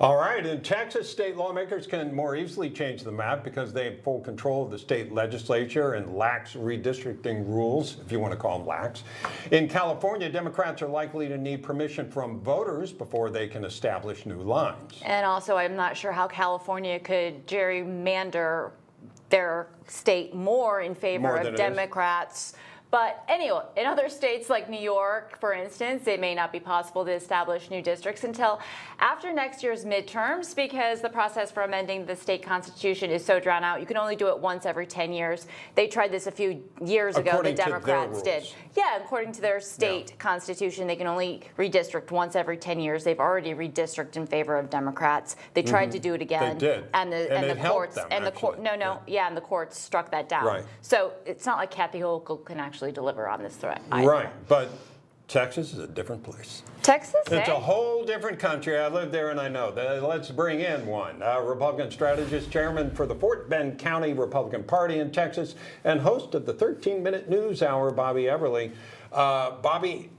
All right, in Texas, state lawmakers can more easily change the map because they have full control of the state legislature and lax redistricting rules, if you want to call them lax. In California, Democrats are likely to need permission from voters before they can establish new lines. And also, I'm not sure how California could gerrymander their state more in favor of Democrats. But anyway, in other states like New York, for instance, it may not be possible to establish new districts until after next year's midterms because the process for amending the state constitution is so drawn out. You can only do it once every 10 years. They tried this a few years ago, the Democrats did. Yeah, according to their state constitution, they can only redistrict once every 10 years. They've already redistricted in favor of Democrats. They tried to do it again. They did. And the courts and the courts struck that down. Right. So it's not like Kathy Hochul can actually deliver on this threat either. Right, but Texas is a different place. Texas, It's a whole different country. I lived there and I know. Let's bring in one. Republican strategist, chairman for the Fort Bend County Republican Party in Texas, and host of the 13-minute news hour, Bobby Eberle. Bobby,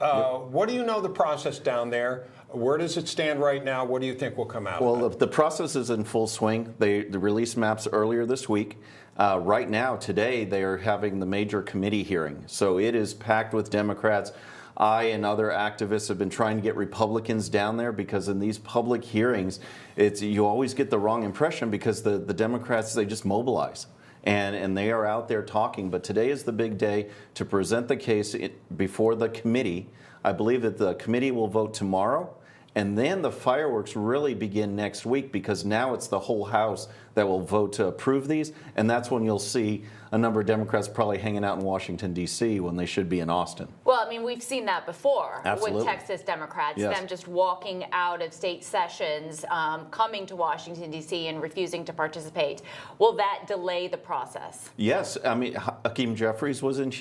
what do you know the process down there? Where does it stand right now? What do you think will come out of it? Well, the process is in full swing. They released maps earlier this week. Right now, today, they are having the major committee hearing. So it is packed with Democrats. I and other activists have been trying to get Republicans down there because in these public hearings, you always get the wrong impression because the Democrats, they just mobilize. And they are out there talking. But today is the big day to present the case before the committee. I believe that the committee will vote tomorrow. And then the fireworks really begin next week because now it's the whole House that will vote to approve these. And that's when you'll see a number of Democrats probably hanging out in Washington, D.C. when they should be in Austin. Well, I mean, we've seen that before Absolutely. with Texas Democrats, Yes. them just walking out of state sessions, coming to Washington, D.C. and refusing to participate. Will that delay the process? Yes. I mean, Hakeem Jeffries was in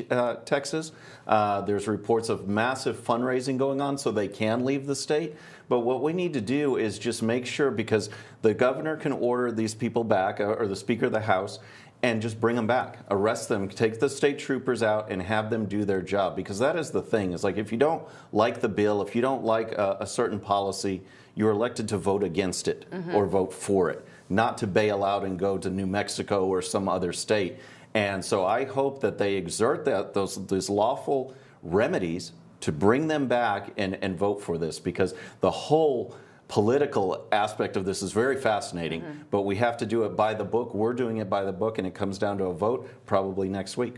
Texas. There's reports of massive fundraising going on so they can leave the state. But what we need to do is just make sure, because the governor can order these people back, or the Speaker of the House, and just bring them back, arrest them, take the state troopers out and have them do their job. Because that is the thing. It's like if you don't like the bill, if you don't like a certain policy, you're elected to vote against it or vote for it, not to bail out and go to New Mexico or some other state. And so I hope that they exert those lawful remedies to bring them back and vote for this, because the whole political aspect of this is very fascinating, but we have to do it by the book. We're doing it by the book, and it comes down to a vote probably next week.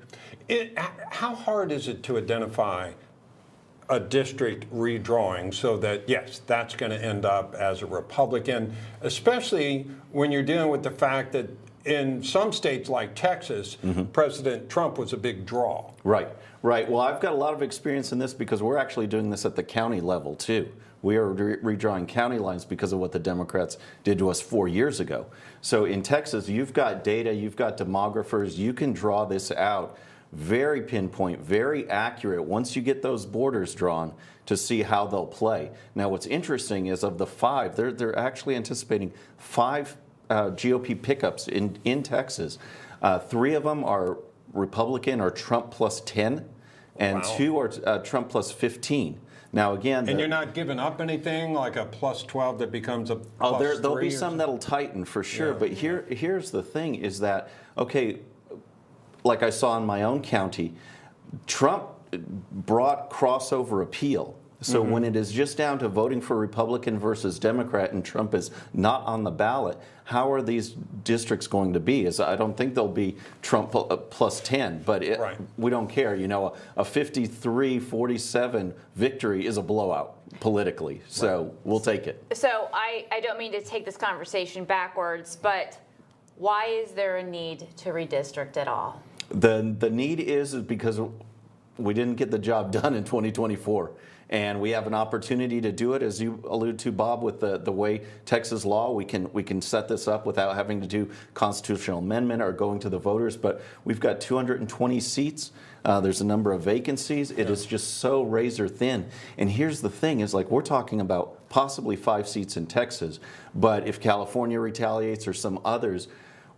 How hard is it to identify a district redrawing so that, yes, that's going to end up as a Republican, especially when you're dealing with the fact that in some states like Texas, President Trump was a big draw. Right, right. Well, I've got a lot of experience in this because we're actually doing this at the county level, too. We are redrawing county lines because of what the Democrats did to us 4 years ago. So in Texas, you've got data, you've got demographers, you can draw this out very pinpoint, very accurate once you get those borders drawn to see how they'll play. Now, what's interesting is of the five, they're actually anticipating 5 GOP pickups in Texas. 3 of them are Republican or Trump plus 10, and 2 are Trump plus 15. Now again, and you're not giving up anything like a plus 12 that becomes a plus 3? There'll be some that'll tighten for sure. Yeah. But here's the thing: is that okay? Like I saw in my own county, Trump brought crossover appeal. So when it is just down to voting for Republican versus Democrat and Trump is not on the ballot, how are these districts going to be? I don't think they'll be Trump plus 10, but we don't care. You know, a 53-47 victory is a blowout politically, so we'll take it. So I don't mean to take this conversation backwards, but why is there a need to redistrict at all? The need is because we didn't get the job done in 2024. And we have an opportunity to do it, as you allude to, Bob, with the way Texas law, we can set this up without having to do constitutional amendment or going to the voters. But we've got 220 seats. There's a number of vacancies. It is just so razor thin. And here's the thing: is like we're talking about possibly 5 seats in Texas, but if California retaliates or some others,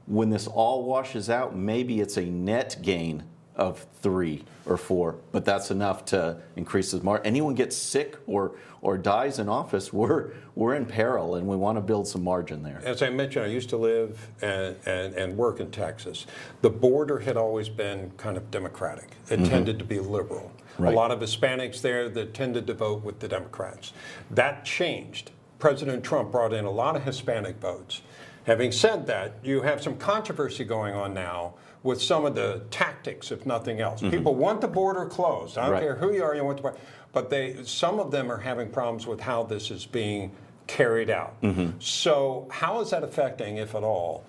when this all washes out, maybe it's a net gain of 3 or 4, but that's enough to increase the margin. Anyone gets sick or dies in office, we're in peril, and we want to build some margin there. As I mentioned, I used to live and work in Texas. The border had always been kind of Democratic. It tended to be liberal. Right. A lot of Hispanics there that tended to vote with the Democrats. That changed. President Trump brought in a lot of Hispanic votes. Having said that, you have some controversy going on now with some of the tactics, if nothing else. People want the border closed. I don't care who you are, you want the border. But some of them are having problems with how this is being carried out. So how is that affecting, if at all,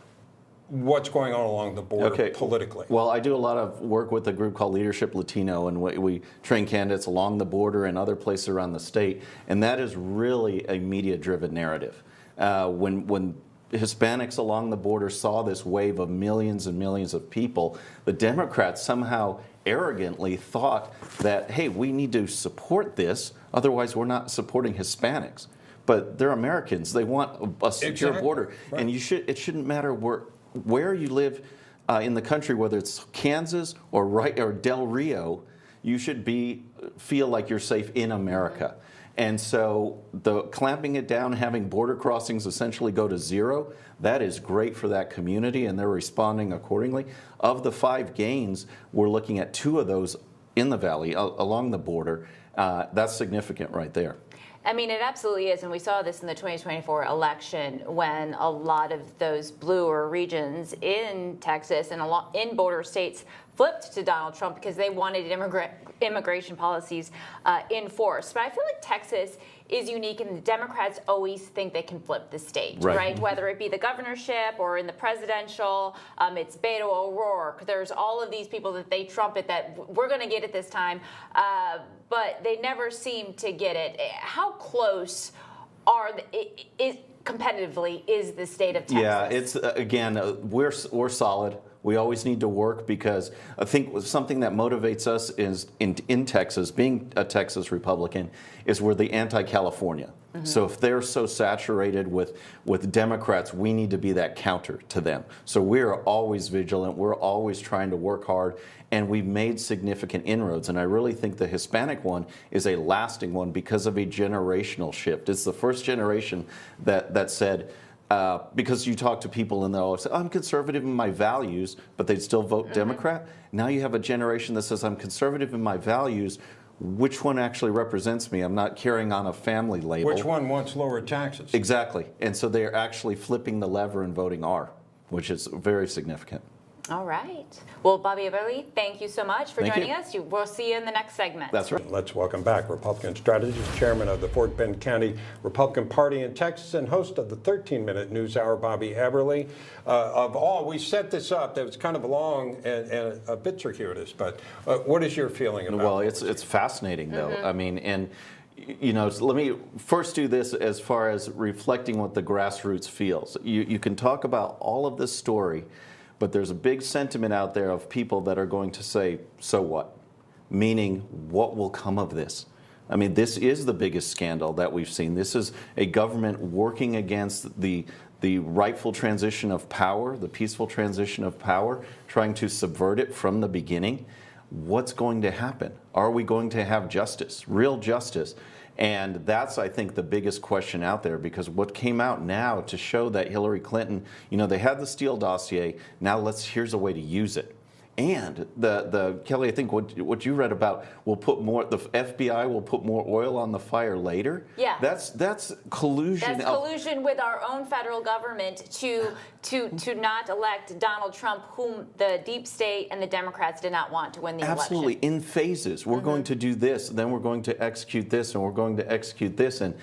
what's going on along the border politically? Well, I do a lot of work with a group called Leadership Latino, and we train candidates along the border and other places around the state, and that is really a media-driven narrative. When Hispanics along the border saw this wave of millions and millions of people, the Democrats somehow arrogantly thought that, hey, we need to support this, otherwise we're not supporting Hispanics. But they're Americans. They want a secure border. Right. And it shouldn't matter where you live in the country, whether it's Kansas or Del Rio, you should feel like you're safe in America. And so the clamping it down, having border crossings essentially go to 0, that is great for that community, and they're responding accordingly. Of the 5 gains, we're looking at 2 of those in the valley along the border. That's significant right there. I mean, it absolutely is, and we saw this in the 2024 election when a lot of those bluer regions in Texas and in border states flipped to Donald Trump because they wanted immigration policies enforced. But I feel like Texas is unique, and the Democrats always think they can flip the state, right? Whether it be the governorship or in the presidential, it's Beto O'Rourke. There's all of these people that they trumpet that we're going to get it this time, but they never seem to get it. How close competitively is the state of Texas? Yeah, it's again, we're solid. We always need to work, because I think something that motivates us is in Texas, being a Texas Republican, is we're the anti-California. So if they're so saturated with Democrats, we need to be that counter to them. So we're always vigilant. We're always trying to work hard, and we've made significant inroads. And I really think the Hispanic one is a lasting one because of a generational shift. It's the first generation that said, because you talk to people and they'll always say, I'm conservative in my values, but they'd still vote Democrat. Now you have a generation that says, I'm conservative in my values. Which one actually represents me? I'm not carrying on a family label. Which one wants lower taxes? Exactly. And so they're actually flipping the lever and voting R, which is very significant. All right. Well, Bobby Eberle, thank you so much for joining us. We'll see you in the next segment. That's right. Let's welcome back Republican strategist, chairman of the Fort Bend County Republican Party in Texas, and host of the 13-minute News Hour, Bobby Eberle. We set this up. That was kind of long and a bit circuitous, but what is your feeling about it? Well, it's fascinating, though. I mean, and so let me first do this as far as reflecting what the grassroots feels. You can talk about all of this story, but there's a big sentiment out there of people that are going to say, so what? Meaning, what will come of this? I mean, this is the biggest scandal that we've seen. This is a government working against the rightful transition of power, the peaceful transition of power, trying to subvert it from the beginning. What's going to happen? Are we going to have justice, real justice? And that's, I think, the biggest question out there, because what came out now to show that Hillary Clinton, they had the Steele dossier, now here's a way to use it. And the Kelly, I think what you read about the FBI will put more oil on the fire later. Yeah. That's collusion. That's collusion with our own federal government to not elect Donald Trump, whom the deep state and the Democrats did not want to win the Absolutely. election. In phases. We're going to do this, then we're going to execute this, and we're going to execute this. And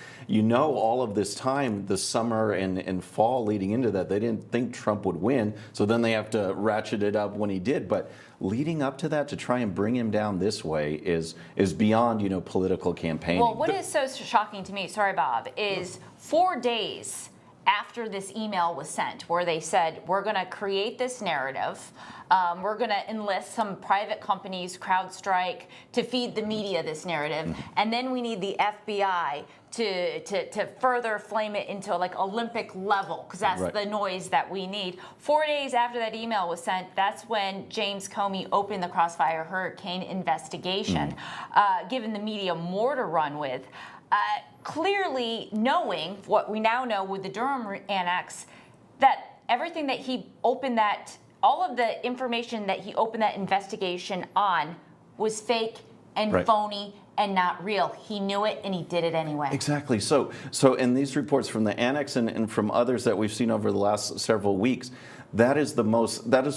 all of this time, the summer and fall leading into that, they didn't think Trump would win, so then they have to ratchet it up when he did. But leading up to that, to try and bring him down this way is beyond, political campaigning. Well, what is so shocking to me, sorry, Bob, is 4 days after this email was sent, where they said, we're going to create this narrative, we're going to enlist some private companies, CrowdStrike, to feed the media this narrative, and then we need the FBI to further flame it into like Olympic level, because that's the noise that we need. 4 days after that email was sent, that's when James Comey opened the Crossfire Hurricane investigation, giving the media more to run with. Clearly knowing what we now know with the Durham Annex, that everything that he opened that, all of the information that he opened that investigation on was fake and phony and not real. He knew it and he did it anyway. Exactly. So in these reports from the Annex and from others that we've seen over the last several weeks, that is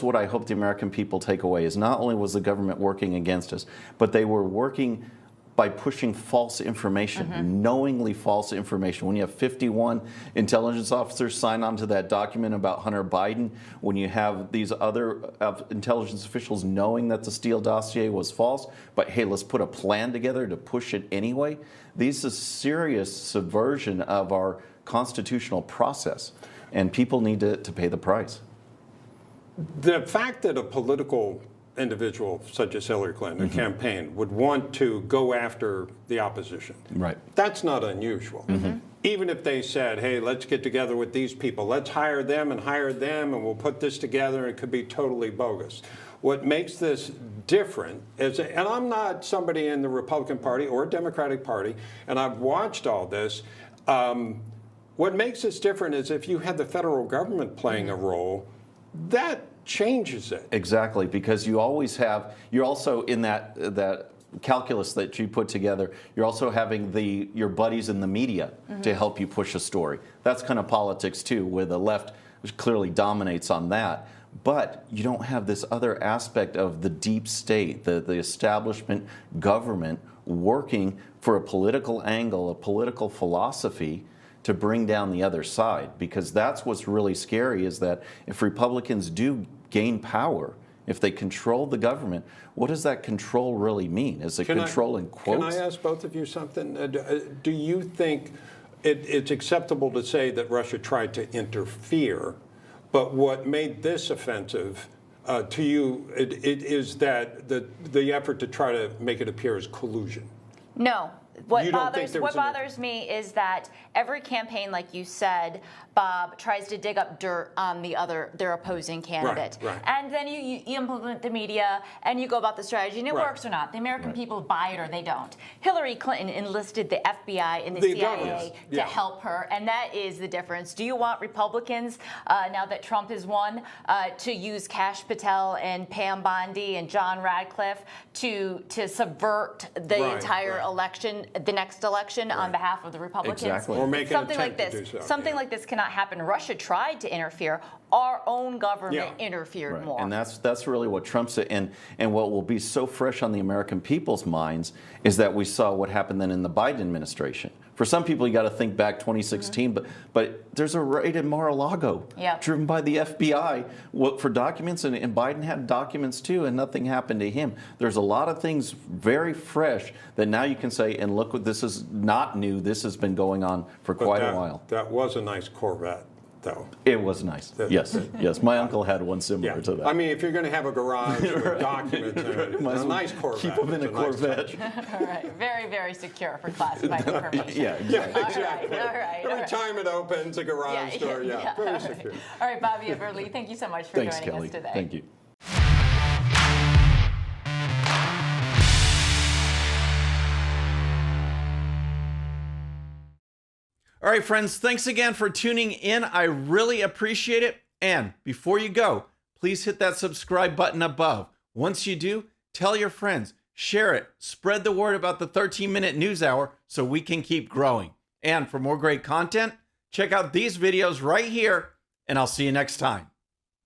what I hope the American people take away, is not only was the government working against us, but they were working by pushing false information, knowingly false information. When you have 51 intelligence officers sign on to that document about Hunter Biden, when you have these other intelligence officials knowing that the Steele dossier was false, but hey, let's put a plan together to push it anyway, this is serious subversion of our constitutional process, and people need to pay the price. The fact that a political individual such as Hillary Clinton, a campaign, would want to go after the opposition. Right. That's not unusual. Even if they said, hey, let's get together with these people, let's hire them, and we'll put this together, it could be totally bogus. What makes this different is, and I'm not somebody in the Republican Party or Democratic Party, and I've watched all this, what makes this different is if you had the federal government playing a role, that changes it. Exactly, because you're also in that calculus that you put together, you're also having your buddies in the media to help you push a story. That's kind of politics too, where the left clearly dominates on that. But you don't have this other aspect of the deep state, the establishment government working for a political angle, a political philosophy to bring down the other side, because that's what's really scary, is that if Republicans do gain power, if they control the government, what does that control really mean? Is it control in quotes? Can I ask both of you something? Do you think it's acceptable to say that Russia tried to interfere, but what made this offensive to you is that the effort to try to make it appear as collusion? No. What bothers me is that every campaign, like you said, Bob, tries to dig up dirt on their opposing candidate. Right. And then you implement the media and you go about the strategy, and it works or not. The American people buy it or they don't. Hillary Clinton enlisted the FBI and the CIA to help her, and that is the difference. Do you want Republicans, now that Trump has won, to use Kash Patel and Pam Bondi and John Radcliffe to subvert the entire election, the next election, on behalf of the Republicans? Exactly. Or make something like this. Something like this cannot happen. Russia tried to interfere. Our own government interfered more. And that's really what Trump said. And what will be so fresh on the American people's minds is that we saw what happened then in the Biden administration. For some people, you got to think back 2016, but there's a raid in Mar-a-Lago driven by the FBI for documents, and Biden had documents too, and nothing happened to him. There's a lot of things very fresh that now you can say, and look, what this is not new. This has been going on for quite a while. That was a nice Corvette, though. It was nice. Yes. My uncle had one similar to that. I mean, if you're going to have a garage with documents in it, a nice Corvette. Keep them in a Corvette. All right. Very, very secure for classified information. Exactly. All right. Every time it opens, a garage door, very secure. All right, Bobby Eberle, thank you so much for joining us today. Thank you. All right, friends, thanks again for tuning in. I really appreciate it. And before you go, please hit that subscribe button above. Once you do, tell your friends, share it, spread the word about the 13-minute news hour so we can keep growing. And for more great content, check out these videos right here, and I'll see you next time.